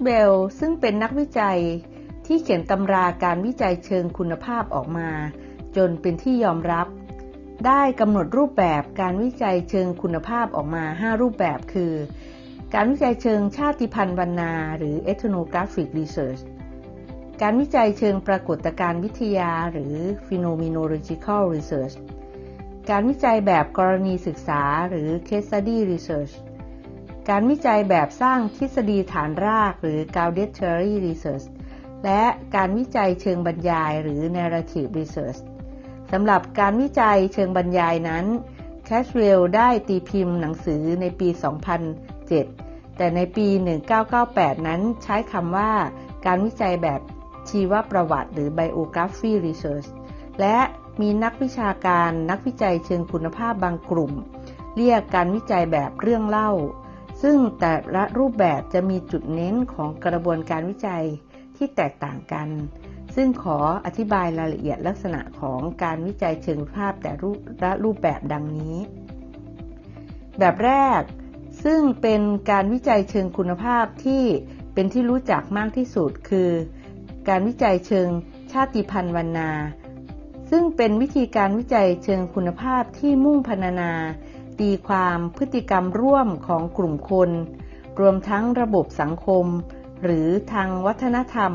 เวลล์ซึ่งเป็นนักวิจัยที่เขียนตำราการวิจัยเชิงคุณภาพออกมาจนเป็นที่ยอมรับได้กำหนดรูปแบบการวิจัยเชิงคุณภาพออกมา5รูปแบบคือการวิจัยเชิงชาติพันธุ์วรรณาหรือ Ethnographic Research การวิจัยเชิงปรากฏการณ์วิทยาหรือ Phenomenological Research การวิจัยแบบกรณีศึกษาหรือ Case Study Research การวิจัยแบบสร้างทฤษฎีฐานรากหรือ Grounded Theory Research และการวิจัยเชิงบรรยายหรือ Narrative Research สำหรับการวิจัยเชิงบรรยายนั้นแคชเวลล์ได้ตีพิมพ์หนังสือในปี 2007 แต่ในปี 1998 นั้นใช้คำว่าการวิจัยแบบชีวประวัติหรือ Biography Research และมีนักวิชาการนักวิจัยเชิงคุณภาพบางกลุ่มเรียกการวิจัยแบบเรื่องเล่าซึ่งแต่ละรูปแบบจะมีจุดเน้นของกระบวนการวิจัยที่แตกต่างกันซึ่งขออธิบายรายละเอียดลักษณะของการวิจัยเชิงคุณภาพแต่ละรูปแบบดังนี้แบบแรกซึ่งเป็นการวิจัยเชิงคุณภาพที่เป็นที่รู้จักมากที่สุดคือการวิจัยเชิงชาติพันธุ์วรรณาซึ่งเป็นวิธีการวิจัยเชิงคุณภาพที่มุ่งพรรณนาตีความพฤติกรรมร่วมของกลุ่มคนรวมทั้งระบบสังคมหรือทางวัฒนธรรม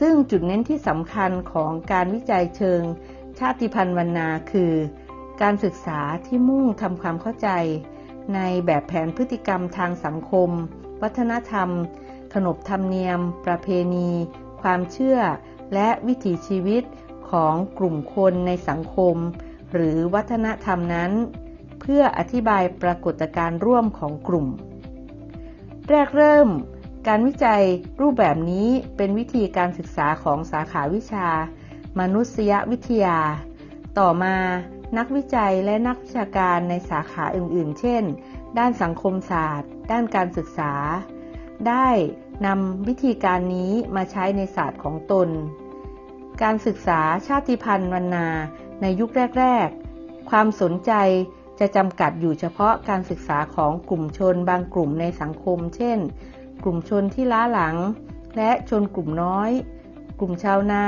ซึ่งจุดเน้นที่สำคัญของการวิจัยเชิงชาติพันธุ์วรรณาคือการศึกษาที่มุ่งทำความเข้าใจในแบบแผนพฤติกรรมทางสังคมวัฒนธรรมขนบธรรมเนียมประเพณีความเชื่อและวิถีชีวิตของกลุ่มคนในสังคมหรือวัฒนธรรมนั้นเพื่ออธิบายปรากฏการณ์ร่วมของกลุ่มแรกเริ่มการวิจัยรูปแบบนี้เป็นวิธีการศึกษาของสาขาวิชามนุษยวิทยาต่อมานักวิจัยและนักวิชาการในสาขาอื่นๆเช่นด้านสังคมศาสตร์ด้านการศึกษาได้นำวิธีการนี้มาใช้ในศาสตร์ของตนการศึกษาชาติพันธุ์วรรณาในยุคแรกๆความสนใจจะจำกัดอยู่เฉพาะการศึกษาของกลุ่มชนบางกลุ่มในสังคมเช่นกลุ่มชนที่ล้าหลังและชนกลุ่มน้อยกลุ่มชาวนา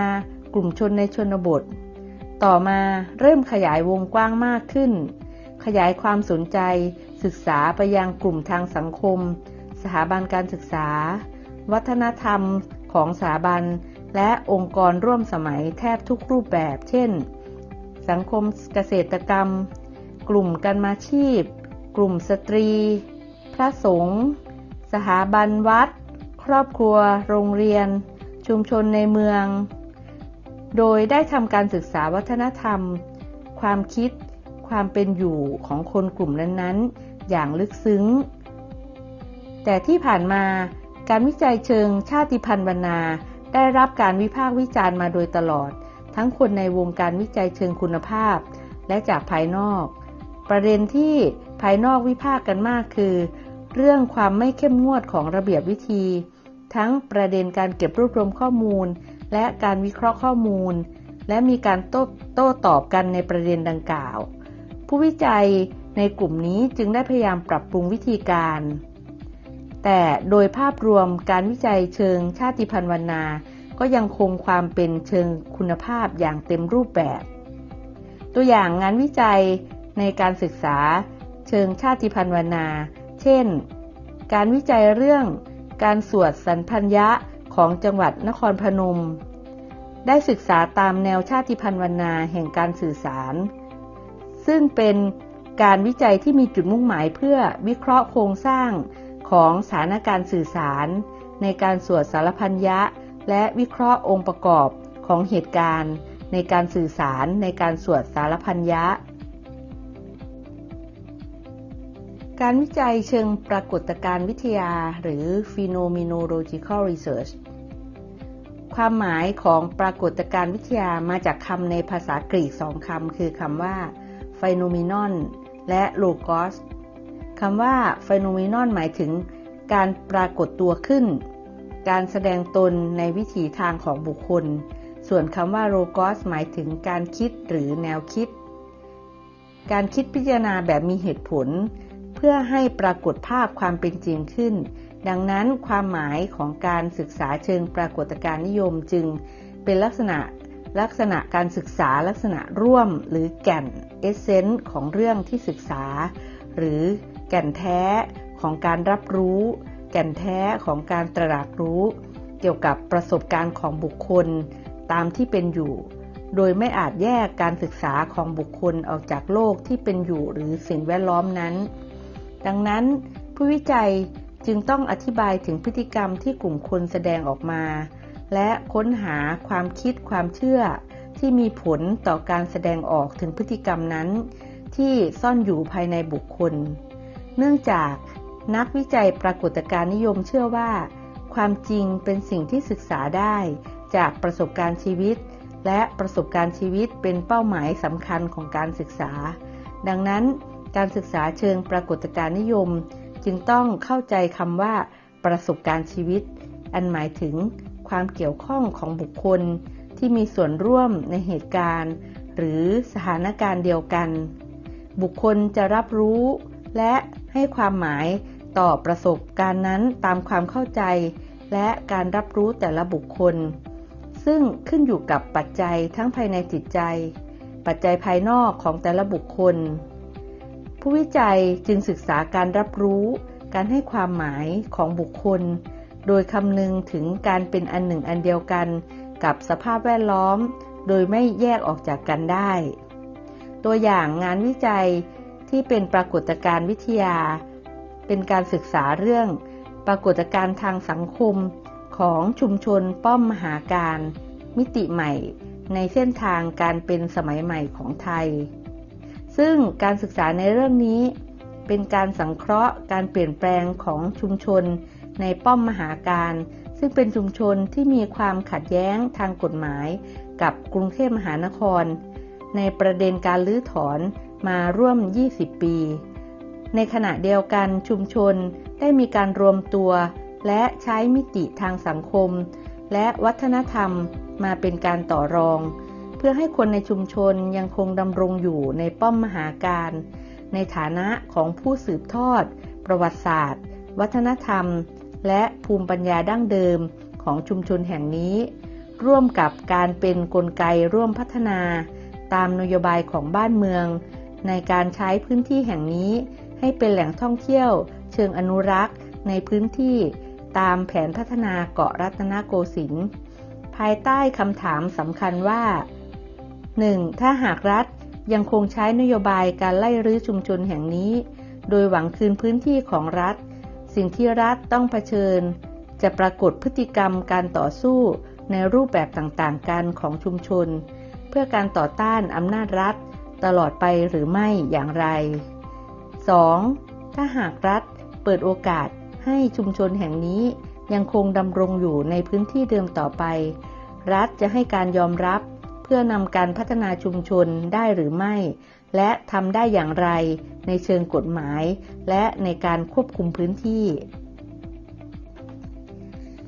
กลุ่มชนในชนบทต่อมาเริ่มขยายวงกว้างมากขึ้นขยายความสนใจศึกษาไปยังกลุ่มทางสังคมสถาบันการศึกษาวัฒนธรรมของสถาบันและองค์กรร่วมสมัยแทบทุกรูปแบบเช่นสังคมเกษตรกรรมกลุ่มกรรมาชีพกลุ่มสตรีพระสงฆ์สถาบันวัดครอบครัวโรงเรียนชุมชนในเมืองโดยได้ทำการศึกษาวัฒนธรรมความคิดความเป็นอยู่ของคนกลุ่มนั้นๆอย่างลึกซึ้งแต่ที่ผ่านมาการวิจัยเชิงชาติพันธุ์วรรณาได้รับการวิพากษ์วิจารณ์มาโดยตลอดทั้งคนในวงการวิจัยเชิงคุณภาพและจากภายนอกประเด็นที่ภายนอกวิพากษ์กันมากคือเรื่องความไม่เข้มงวดของระเบียบวิธีทั้งประเด็นการเก็บรวบรวมข้อมูลและการวิเคราะห์ข้อมูลและมีการโต้ตอบกันในประเด็นดังกล่าวผู้วิจัยในกลุ่มนี้จึงได้พยายามปรับปรุงวิธีการแต่โดยภาพรวมการวิจัยเชิงชาติพันธุ์วรรณาก็ยังคงความเป็นเชิงคุณภาพอย่างเต็มรูปแบบตัวอย่างงานวิจัยในการศึกษาเชิงชาติพันธุ์วรรณาเช่นการวิจัยเรื่องการสวดสันพัญญะของจังหวัดนครพนมได้ศึกษาตามแนวชาติพันธุ์วรรณาแห่งการสื่อสารซึ่งเป็นการวิจัยที่มีจุดมุ่งหมายเพื่อวิเคราะห์โครงสร้างของสถานการณ์สื่อสารในการสวดสารพัญญะและวิเคราะห์องค์ประกอบของเหตุการณ์ในการสื่อสารในการสวดสารพัญญะการวิจัยเชิงปรากฏการณ์วิทยาหรือ Phenomenological Research ความหมายของปรากฏการณ์วิทยามาจากคำในภาษากรีก2คำคือคำว่า Phenomenon และ Logos คำว่า Phenomenon หมายถึงการปรากฏตัวขึ้นการแสดงตนในวิถีทางของบุคคลส่วนคำว่า Logos หมายถึงการคิดหรือแนวคิดการคิดพิจารณาแบบมีเหตุผลเพื่อให้ปรากฏภาพความเป็นจริงขึ้น ดังนั้นความหมายของการศึกษาเชิงปรากฏการณ์นิยมจึงเป็นลักษณะการศึกษาลักษณะร่วมหรือแก่นเอเซนส์ของเรื่องที่ศึกษาหรือแก่นแท้ของการรับรู้แก่นแท้ของการตระหนักรู้เกี่ยวกับประสบการณ์ของบุคคลตามที่เป็นอยู่โดยไม่อาจแยกการศึกษาของบุคคลออกจากโลกที่เป็นอยู่หรือสิ่งแวดล้อมนั้นดังนั้นผู้วิจัยจึงต้องอธิบายถึงพฤติกรรมที่กลุ่มคนแสดงออกมาและค้นหาความคิดความเชื่อที่มีผลต่อการแสดงออกถึงพฤติกรรมนั้นที่ซ่อนอยู่ภายในบุคคลเนื่องจากนักวิจัยปรากฏการณ์นิยมเชื่อว่าความจริงเป็นสิ่งที่ศึกษาได้จากประสบการณ์ชีวิตและประสบการณ์ชีวิตเป็นเป้าหมายสำคัญของการศึกษาดังนั้นการศึกษาเชิงปรากฏการณ์นิยมจึงต้องเข้าใจคำว่าประสบการณ์ชีวิตอันหมายถึงความเกี่ยวข้องของบุคคลที่มีส่วนร่วมในเหตุการณ์หรือสถานการณ์เดียวกันบุคคลจะรับรู้และให้ความหมายต่อประสบการณ์นั้นตามความเข้าใจและการรับรู้แต่ละบุคคลซึ่งขึ้นอยู่กับปัจจัยทั้งภายในจิตใจปัจจัยภายนอกของแต่ละบุคคลผู้วิจัยจึงศึกษาการรับรู้การให้ความหมายของบุคคลโดยคำนึงถึงการเป็นอันหนึ่งอันเดียวกันกับสภาพแวดล้อมโดยไม่แยกออกจากกันได้ตัวอย่างงานวิจัยที่เป็นปรากฏการณ์วิทยาเป็นการศึกษาเรื่องปรากฏการณ์ทางสังคมของชุมชนป้อมมหาการมิติใหม่ในเส้นทางการเป็นสมัยใหม่ของไทยซึ่งการศึกษาในเรื่องนี้เป็นการสังเคราะห์การเปลี่ยนแปลงของชุมชนในป้อมมหาการซึ่งเป็นชุมชนที่มีความขัดแย้งทางกฎหมายกับกรุงเทพมหานครในประเด็นการรื้อถอนมาร่วม20ปีในขณะเดียวกันชุมชนได้มีการรวมตัวและใช้มิติทางสังคมและวัฒนธรรมมาเป็นการต่อรองเพื่อให้คนในชุมชนยังคงดำรงอยู่ในป้อมมหาการในฐานะของผู้สืบทอดประวัติศาสตร์วัฒนธรรมและภูมิปัญญาดั้งเดิมของชุมชนแห่งนี้ร่วมกับการเป็นกลไกร่วมพัฒนาตามนโยบายของบ้านเมืองในการใช้พื้นที่แห่งนี้ให้เป็นแหล่งท่องเที่ยวเชิงอนุรักษ์ในพื้นที่ตามแผนพัฒนาเกาะรัตนโกสินทร์ภายใต้คำถามสำคัญว่า 1. ถ้าหากรัฐยังคงใช้นโยบายการไล่รื้อชุมชนแห่งนี้โดยหวังคืนพื้นที่ของรัฐสิ่งที่รัฐต้องเผชิญจะปรากฏพฤติกรรมการต่อสู้ในรูปแบบต่างๆกันของชุมชนเพื่อการต่อต้านอำนาจรัฐตลอดไปหรือไม่อย่างไร 2. ถ้าหากรัฐเปิดโอกาสให้ชุมชนแห่งนี้ยังคงดำรงอยู่ในพื้นที่เดิมต่อไปรัฐจะให้การยอมรับเพื่อนำการพัฒนาชุมชนได้หรือไม่และทำได้อย่างไรในเชิงกฎหมายและในการควบคุมพื้นที่